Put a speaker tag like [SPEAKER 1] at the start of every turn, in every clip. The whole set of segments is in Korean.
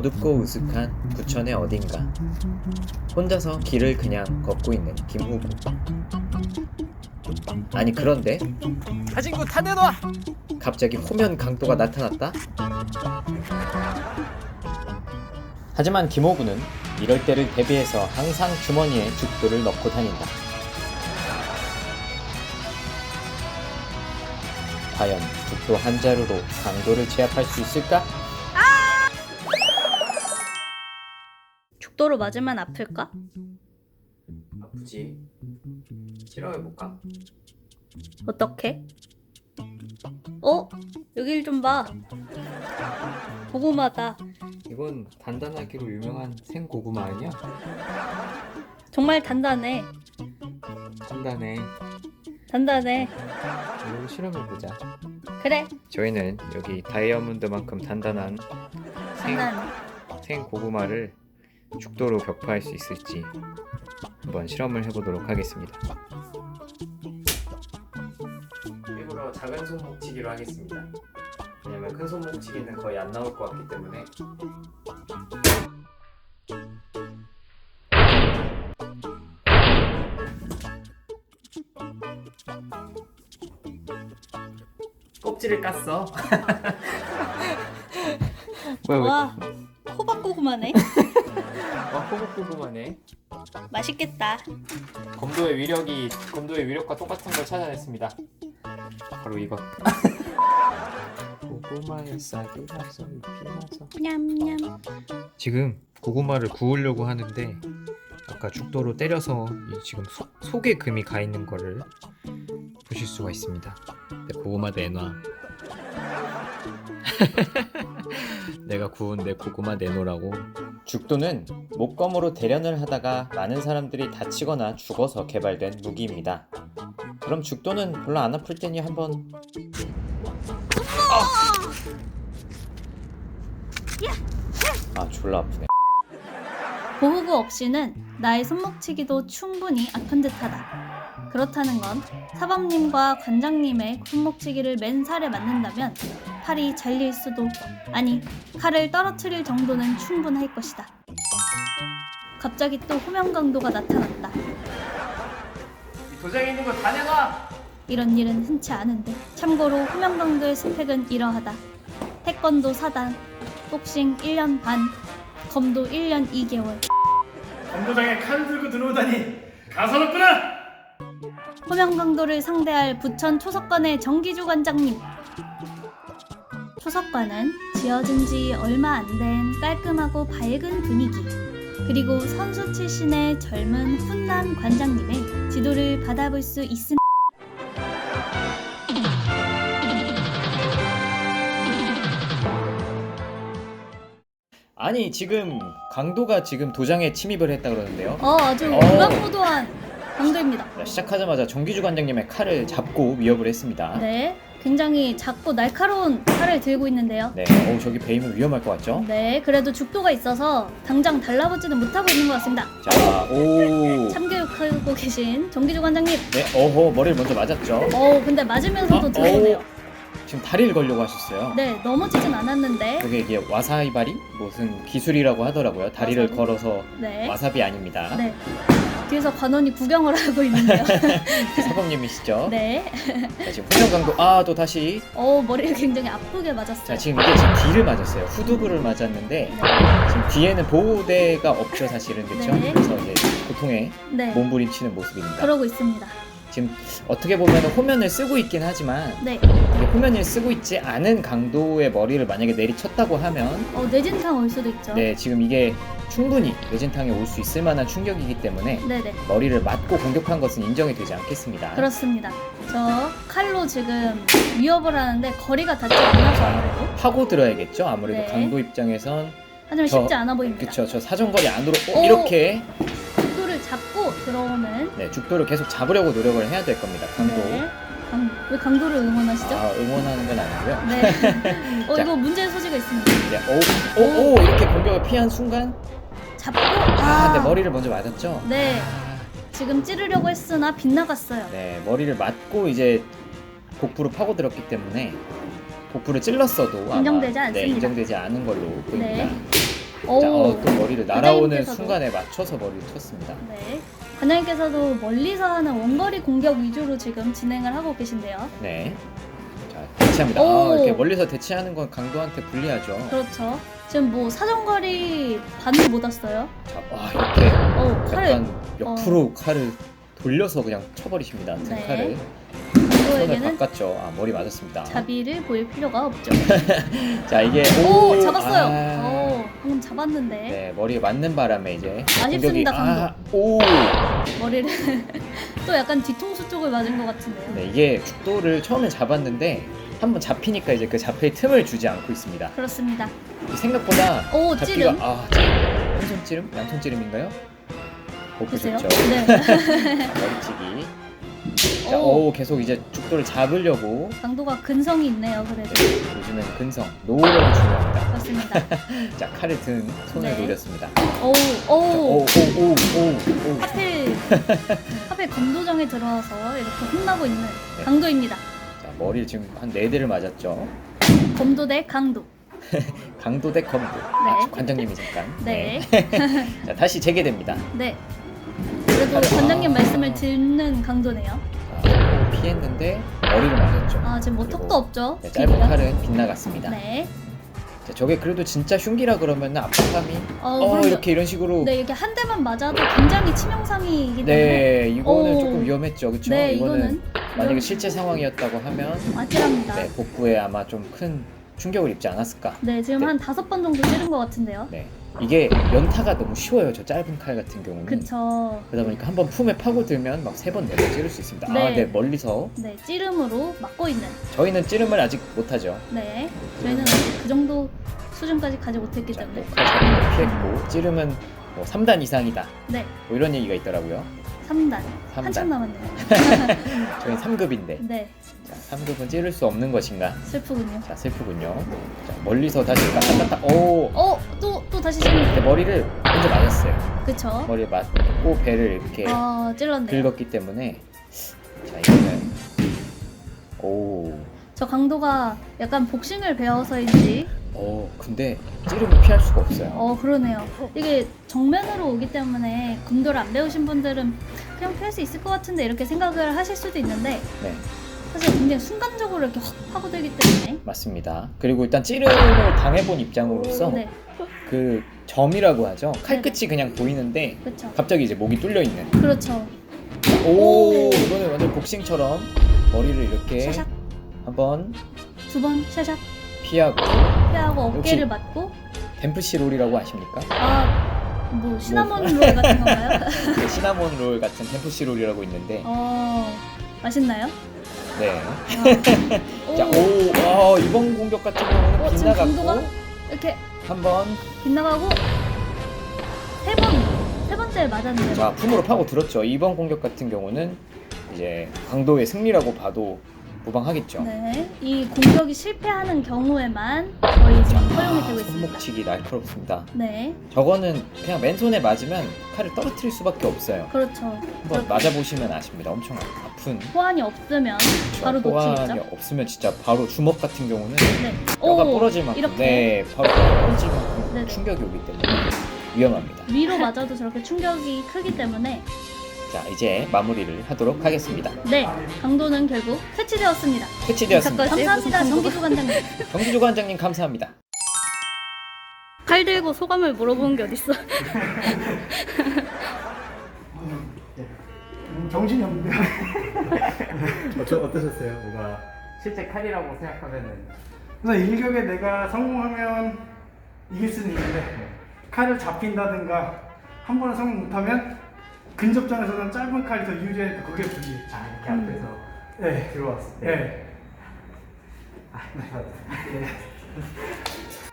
[SPEAKER 1] 어둡고 우슥한 부천의 어딘가 혼자서 길을 그냥 걷고 있는 김후구. 아니 그런데
[SPEAKER 2] 가진구 다 내놔!
[SPEAKER 1] 갑자기 호면 강도가 나타났다? 하지만 김호구는 이럴 때를 대비해서 항상 주머니에 죽도를 넣고 다닌다. 과연 죽도 한 자루로 강도를 제압할 수 있을까?
[SPEAKER 3] 죽도로 맞으면 아플까?
[SPEAKER 1] 아프지. 실험해볼까?
[SPEAKER 3] 어떻게? 여길 좀 봐. 고구마다.
[SPEAKER 1] 이건 단단하기로 유명한 생고구마 아니야?
[SPEAKER 3] 정말 단단해.
[SPEAKER 1] 단단해. 이거 실험해보자.
[SPEAKER 3] 그래.
[SPEAKER 1] 저희는 여기 다이아몬드만큼 단단한
[SPEAKER 3] 단단해.
[SPEAKER 1] 생고구마를 죽도로 격파할 수 있을지 한번 실험을 해보도록 하겠습니다. 일부러 작은 손목치기로 하겠습니다. 왜냐면 큰 손목치기는 거의 안 나올 것 같기 때문에. 껍질을 깠어.
[SPEAKER 3] 와, 호박 고구마네.
[SPEAKER 1] 호박고구마네.
[SPEAKER 3] 맛있겠다.
[SPEAKER 1] 검도의 위력과 똑같은 걸 찾아냈습니다. 바로 이거. 고구마에 싹이 나서 잎이 나서.
[SPEAKER 3] 냠냠.
[SPEAKER 1] 지금 고구마를 구우려고 하는데 아까 죽도로 때려서 이 지금 속에 금이 가 있는 거를 보실 수가 있습니다. 내 고구마 내놔. 내가 구운 내 고구마 내놓으라고. 죽도는 목검으로 대련을 하다가 많은 사람들이 다치거나 죽어서 개발된 무기입니다. 그럼 죽도는 별로 안 아플 테니 한번. 졸라 아프네.
[SPEAKER 3] 보호구 없이는 나의 손목치기도 충분히 아픈 듯하다. 그렇다는 건 사범님과 관장님의 손목치기를 맨살에 맞는다면 팔이 잘릴 수도, 아니 칼을 떨어뜨릴 정도는 충분할 것이다. 갑자기 또 호명강도가 나타났다.
[SPEAKER 2] 도장에 있는 거 다 내놔!
[SPEAKER 3] 이런 일은 흔치 않은데. 참고로 호명강도의 스펙은 이러하다. 태권도 4단, 복싱 1년 반, 검도 1년 2개월.
[SPEAKER 2] 검도장에 칼을 들고 들어오다니 가서롭구나!
[SPEAKER 3] 호명강도를 상대할 부천 초석관의 정기주 관장님. 초석관은 지어진 지 얼마 안 된 깔끔하고 밝은 분위기, 그리고 선수 출신의 젊은 훈남 관장님의 지도를 받아볼 수 있습니다.
[SPEAKER 1] 아니 지금 강도가 지금 도장에 침입을 했다 그러는데요.
[SPEAKER 3] 아주 무감무도한 강도입니다.
[SPEAKER 1] 시작하자마자 정기주 관장님의 칼을 잡고 위협을 했습니다.
[SPEAKER 3] 네, 굉장히 작고 날카로운 칼을 들고 있는데요.
[SPEAKER 1] 네, 저기 베이면 위험할 것 같죠?
[SPEAKER 3] 네, 그래도 죽도가 있어서 당장 달라붙지는 못하고 있는 것 같습니다.
[SPEAKER 1] 자,
[SPEAKER 3] 참교육하고 계신 정기주 관장님.
[SPEAKER 1] 네, 머리를 먼저 맞았죠?
[SPEAKER 3] 근데 맞으면서도 들어오네요.
[SPEAKER 1] 지금 다리를 걸려고 하셨어요.
[SPEAKER 3] 네, 넘어지진 않았는데.
[SPEAKER 1] 이게 와사이바리? 무슨 기술이라고 하더라고요. 다리를
[SPEAKER 3] 와사비?
[SPEAKER 1] 걸어서.
[SPEAKER 3] 네.
[SPEAKER 1] 와사비 아닙니다.
[SPEAKER 3] 네. 뒤에서 관원이 구경을 하고 있는데요.
[SPEAKER 1] 사범님이시죠?
[SPEAKER 3] 네.
[SPEAKER 1] 자, 지금 호명강도 또 다시.
[SPEAKER 3] 머리를 굉장히 아프게 맞았어요.
[SPEAKER 1] 자, 지금 뒤를 맞았어요. 후두부를 맞았는데 지금 뒤에는 보호대가 없죠, 사실은. 그렇죠?
[SPEAKER 3] 네.
[SPEAKER 1] 그래서 이제 고통에
[SPEAKER 3] 네.
[SPEAKER 1] 몸부림치는 모습입니다.
[SPEAKER 3] 그러고 있습니다.
[SPEAKER 1] 지금 어떻게 보면 호면을 쓰고 있긴 하지만
[SPEAKER 3] 네.
[SPEAKER 1] 이게 호면을 쓰고 있지 않은 강도의 머리를 만약에 내리쳤다고 하면
[SPEAKER 3] 뇌진탕 올 수도 있죠.
[SPEAKER 1] 네, 지금 이게 충분히 뇌진탕에 올 수 있을 만한 충격이기 때문에
[SPEAKER 3] 네네.
[SPEAKER 1] 머리를 맞고 공격한 것은 인정이 되지 않겠습니다.
[SPEAKER 3] 그렇습니다. 저 칼로 지금 위협을 하는데 거리가 닿지 않아서 아무래도.
[SPEAKER 1] 하고 들어야겠죠. 아무래도
[SPEAKER 3] 네.
[SPEAKER 1] 강도 입장에선.
[SPEAKER 3] 하지만 쉽지 않아 보입니다.
[SPEAKER 1] 그쵸, 저 사정거리 안으로
[SPEAKER 3] 오!
[SPEAKER 1] 이렇게
[SPEAKER 3] 죽도를 잡고 들어오는.
[SPEAKER 1] 죽도를 계속 잡으려고 노력을 해야 될 겁니다. 강도.
[SPEAKER 3] 네. 왜 강도를 응원하시죠?
[SPEAKER 1] 응원하는 건 아니고요.
[SPEAKER 3] 네.
[SPEAKER 1] 자.
[SPEAKER 3] 이거 문제의 소지가 있습니다.
[SPEAKER 1] 이제 이렇게 공격을 피한 순간
[SPEAKER 3] 잡고.
[SPEAKER 1] 네, 머리를 먼저 맞았죠.
[SPEAKER 3] 네. 지금 찌르려고 했으나 빗나갔어요.
[SPEAKER 1] 네, 머리를 맞고 이제 복부로 파고들었기 때문에 복부를 찔렀어도
[SPEAKER 3] 인정되지 않습니다.
[SPEAKER 1] 인정되지 않은 걸로 보입니다.
[SPEAKER 3] 네. 오.
[SPEAKER 1] 자, 또 머리를 날아오는
[SPEAKER 3] 관장님께서도.
[SPEAKER 1] 순간에 맞춰서 머리를 쳤습니다.
[SPEAKER 3] 네. 관장님께서도 멀리서 하는 원거리 공격 위주로 지금 진행을 하고 계신데요.
[SPEAKER 1] 네. 자, 대치합니다.
[SPEAKER 3] 오.
[SPEAKER 1] 이렇게 멀리서 대치하는 건 강도한테 불리하죠.
[SPEAKER 3] 그렇죠. 지금 뭐 사정거리 반도 못 왔어요.
[SPEAKER 1] 자, 와, 이렇게
[SPEAKER 3] 칼을
[SPEAKER 1] 약간 옆으로 칼을 돌려서 그냥 쳐버리십니다. 등
[SPEAKER 3] 네.
[SPEAKER 1] 칼을. 손을
[SPEAKER 3] 강도에게는
[SPEAKER 1] 바꿨죠. 머리 맞았습니다.
[SPEAKER 3] 자비를 보일 필요가 없죠.
[SPEAKER 1] 자, 이게
[SPEAKER 3] 오, 잡았어요.
[SPEAKER 1] 아,
[SPEAKER 3] 방금 잡았는데
[SPEAKER 1] 네, 머리에 맞는 바람에 이제
[SPEAKER 3] 아쉽습니다,
[SPEAKER 1] 오.
[SPEAKER 3] 머리를 또 약간 뒤통수 쪽을 맞은 것 같은데요.
[SPEAKER 1] 네, 이게 죽도를 처음에 잡았는데 한번 잡히니까 이제 그 잡힐 틈을 주지 않고 있습니다.
[SPEAKER 3] 그렇습니다.
[SPEAKER 1] 생각보다
[SPEAKER 3] 오,
[SPEAKER 1] 잡기가
[SPEAKER 3] 찌름.
[SPEAKER 1] 한 손찌름? 양손 찌름인가요? 오,
[SPEAKER 3] 보세요.
[SPEAKER 1] 그렇죠.
[SPEAKER 3] 네.
[SPEAKER 1] 머리찌기. 자,
[SPEAKER 3] 오.
[SPEAKER 1] 계속 이제 죽도를 잡으려고
[SPEAKER 3] 강도가 근성이 있네요. 그래도
[SPEAKER 1] 요즘엔 근성, 노력이 중요합니다.
[SPEAKER 3] 그렇습니다.
[SPEAKER 1] 자, 칼을 든 손을
[SPEAKER 3] 네.
[SPEAKER 1] 노렸습니다.
[SPEAKER 3] 오.
[SPEAKER 1] 오.
[SPEAKER 3] 하필 검도정에 들어와서 이렇게 혼나고 있는
[SPEAKER 1] 네.
[SPEAKER 3] 강도입니다.
[SPEAKER 1] 자, 머리를 지금 한 4대를 맞았죠.
[SPEAKER 3] 검도 대 강도.
[SPEAKER 1] 강도 대 검도. 아, 관장님이 잠깐.
[SPEAKER 3] 네.
[SPEAKER 1] 자, 다시 재개됩니다.
[SPEAKER 3] 네. 그래도 관장님 말씀을 듣는 강도네요.
[SPEAKER 1] 자, 피했는데 머리를 맞았죠.
[SPEAKER 3] 아, 지금 뭐
[SPEAKER 1] 그리고,
[SPEAKER 3] 턱도 없죠.
[SPEAKER 1] 네, 짧은
[SPEAKER 3] 길이가.
[SPEAKER 1] 칼은 빗나갔습니다.
[SPEAKER 3] 네.
[SPEAKER 1] 자, 저게 그래도 진짜 흉기라 그러면 압박감이
[SPEAKER 3] 그럼요.
[SPEAKER 1] 이렇게 이런 식으로
[SPEAKER 3] 네, 이렇게 한 대만 맞아도 굉장히 치명상이기 때문에.
[SPEAKER 1] 네, 이거는
[SPEAKER 3] 오.
[SPEAKER 1] 조금 위험했죠. 그렇죠?
[SPEAKER 3] 네,
[SPEAKER 1] 이거는
[SPEAKER 3] 이거는
[SPEAKER 1] 만약에 실제 상황이었다고 하면
[SPEAKER 3] 아찔합니다.
[SPEAKER 1] 네, 복부에 아마 좀 큰 충격을 입지 않았을까.
[SPEAKER 3] 네, 지금
[SPEAKER 1] 네.
[SPEAKER 3] 한 5번 정도 찌른 것 같은데요.
[SPEAKER 1] 네. 이게 연타가 너무 쉬워요. 저 짧은 칼 같은 경우는.
[SPEAKER 3] 그쵸.
[SPEAKER 1] 그러다 보니까 한번 품에 파고들면 막 3번, 4번 찌를 수 있습니다.
[SPEAKER 3] 네.
[SPEAKER 1] 멀리서.
[SPEAKER 3] 네, 찌름으로 막고 있는.
[SPEAKER 1] 저희는 찌름을 아직 못하죠.
[SPEAKER 3] 네, 저희는 아직 그 정도 수준까지 가지 못했기
[SPEAKER 1] 자,
[SPEAKER 3] 때문에.
[SPEAKER 1] 칼 잡는 거 피했고 찌름은 뭐 3단 이상이다.
[SPEAKER 3] 네,
[SPEAKER 1] 뭐 이런 얘기가 있더라고요.
[SPEAKER 3] 3단.
[SPEAKER 1] 3단.
[SPEAKER 3] 한참 남았네요.
[SPEAKER 1] 저희 3급인데.
[SPEAKER 3] 네,
[SPEAKER 1] 자, 3급은 찌를 수 없는 것인가?
[SPEAKER 3] 슬프군요.
[SPEAKER 1] 자, 슬프군요. 자, 멀리서 다시 까딱까딱. 오.
[SPEAKER 3] 또 다시 찌르.
[SPEAKER 1] 근데 머리를 먼저 맞았어요.
[SPEAKER 3] 그쵸.
[SPEAKER 1] 머리에 맞고 배를 이렇게
[SPEAKER 3] 찔렀네요.
[SPEAKER 1] 긁었기 때문에 자, 이거는
[SPEAKER 3] 저 강도가 약간 복싱을 배워서인지
[SPEAKER 1] 근데 찌르면 피할 수가 없어요.
[SPEAKER 3] 그러네요. 이게 정면으로 오기 때문에 검도를 안 배우신 분들은 그냥 피할 수 있을 것 같은데 이렇게 생각을 하실 수도 있는데
[SPEAKER 1] 네,
[SPEAKER 3] 사실 굉장히 순간적으로 이렇게 확 파고들기 때문에.
[SPEAKER 1] 맞습니다. 그리고 일단 찌름을 당해본 입장으로서
[SPEAKER 3] 네,
[SPEAKER 1] 그 점이라고 하죠. 칼끝이 그냥 보이는데
[SPEAKER 3] 그렇죠.
[SPEAKER 1] 갑자기 이제 목이 뚫려 있는.
[SPEAKER 3] 그렇죠.
[SPEAKER 1] 이거는 완전 복싱처럼 머리를 이렇게
[SPEAKER 3] 샤샥
[SPEAKER 1] 한번
[SPEAKER 3] 2번 샤샥
[SPEAKER 1] 피하고.
[SPEAKER 3] 피하고 어깨를
[SPEAKER 1] 역시-
[SPEAKER 3] 맞고
[SPEAKER 1] 덴프시 롤이라고 아십니까?
[SPEAKER 3] 뭐 시나몬 롤 같은 건가요?
[SPEAKER 1] 네, 시나몬 롤 같은 덴프시 롤이라고 있는데
[SPEAKER 3] 맛있나요?
[SPEAKER 1] 네.
[SPEAKER 3] 오,
[SPEAKER 1] 자, 이번 공격 같은 경우는
[SPEAKER 3] 지금 강도가
[SPEAKER 1] 빗나갔고
[SPEAKER 3] 이렇게
[SPEAKER 1] 한번
[SPEAKER 3] 빗나가고 세 번째 맞았네요.
[SPEAKER 1] 자, 품으로 파고 들었죠. 이번 공격 같은 경우는 이제 강도의 승리라고 봐도 무방하겠죠.
[SPEAKER 3] 네, 이 공격이 실패하는 경우에만 거의 지금 허용이 되고 있습니다.
[SPEAKER 1] 손목치기 날카롭습니다.
[SPEAKER 3] 네,
[SPEAKER 1] 저거는 그냥 맨손에 맞으면 칼을 떨어뜨릴 수밖에 없어요.
[SPEAKER 3] 그렇죠.
[SPEAKER 1] 한번 맞아보시면 아십니다. 엄청 아픈.
[SPEAKER 3] 호환이 없으면 바로
[SPEAKER 1] 호환이
[SPEAKER 3] 놓치겠죠.
[SPEAKER 1] 없으면 진짜 바로 주먹 같은 경우는
[SPEAKER 3] 네,
[SPEAKER 1] 뼈가 부러질 만큼,
[SPEAKER 3] 이렇게
[SPEAKER 1] 네, 바로 부러질 만큼
[SPEAKER 3] 네네.
[SPEAKER 1] 충격이 오기 때문에 위험합니다.
[SPEAKER 3] 위로 맞아도 저렇게 충격이 크기 때문에
[SPEAKER 1] 자, 이제 마무리를 하도록 하겠습니다.
[SPEAKER 3] 네, 강도는 결국 퇴치되었습니다.
[SPEAKER 1] 퇴치되었습니다.
[SPEAKER 3] 감사합니다, 정기주 관장님.
[SPEAKER 1] 정기조 관장님 감사합니다.
[SPEAKER 3] 칼 들고 소감을 물어보는 게 어딨어?
[SPEAKER 2] 정신이 없는데요.
[SPEAKER 4] 어떠셨어요? 뭔가
[SPEAKER 1] 실제 칼이라고 생각하면은
[SPEAKER 2] 그래서 일격에 내가 성공하면 이길 수는 있는데 칼을 잡힌다든가 한 번에 성공 못하면 근접전에서는 짧은 칼이 더 유리하니까 그게 불리해.
[SPEAKER 4] 이렇게 앞에서
[SPEAKER 2] 네.
[SPEAKER 4] 들어왔을 때
[SPEAKER 2] 네.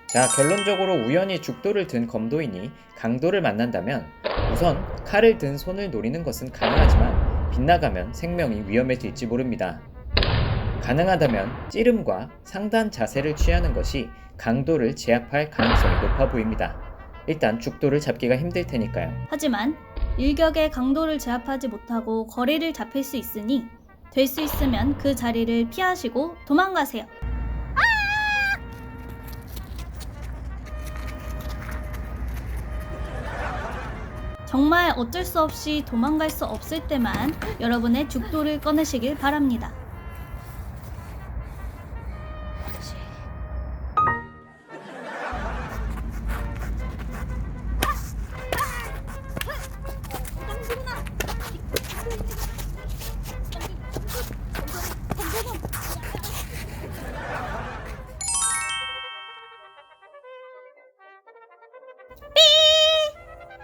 [SPEAKER 1] 자, 결론적으로 우연히 죽도를 든 검도인이 강도를 만난다면 우선 칼을 든 손을 노리는 것은 가능하지만 빗나가면 생명이 위험해질지 모릅니다. 가능하다면 찌름과 상단 자세를 취하는 것이 강도를 제압할 가능성이 높아 보입니다. 일단 죽도를 잡기가 힘들 테니까요.
[SPEAKER 3] 하지만 일격에 강도를 제압하지 못하고 거리를 잡힐 수 있으니 될 수 있으면 그 자리를 피하시고 도망가세요. 정말 어쩔 수 없이 도망갈 수 없을 때만 여러분의 죽도를 꺼내시길 바랍니다.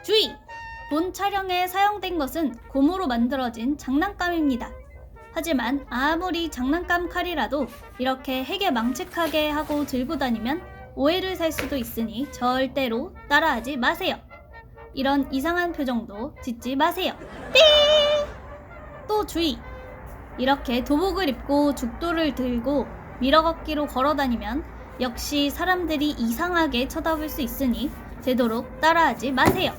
[SPEAKER 3] 주의! 본 촬영에 사용된 것은 고무로 만들어진 장난감입니다. 하지만 아무리 장난감 칼이라도 이렇게 핵에 망측하게 하고 들고 다니면 오해를 살 수도 있으니 절대로 따라하지 마세요. 이런 이상한 표정도 짓지 마세요. 삐! 또 주의! 이렇게 도복을 입고 죽도를 들고 밀어걷기로 걸어다니면 역시 사람들이 이상하게 쳐다볼 수 있으니 되도록 따라하지 마세요.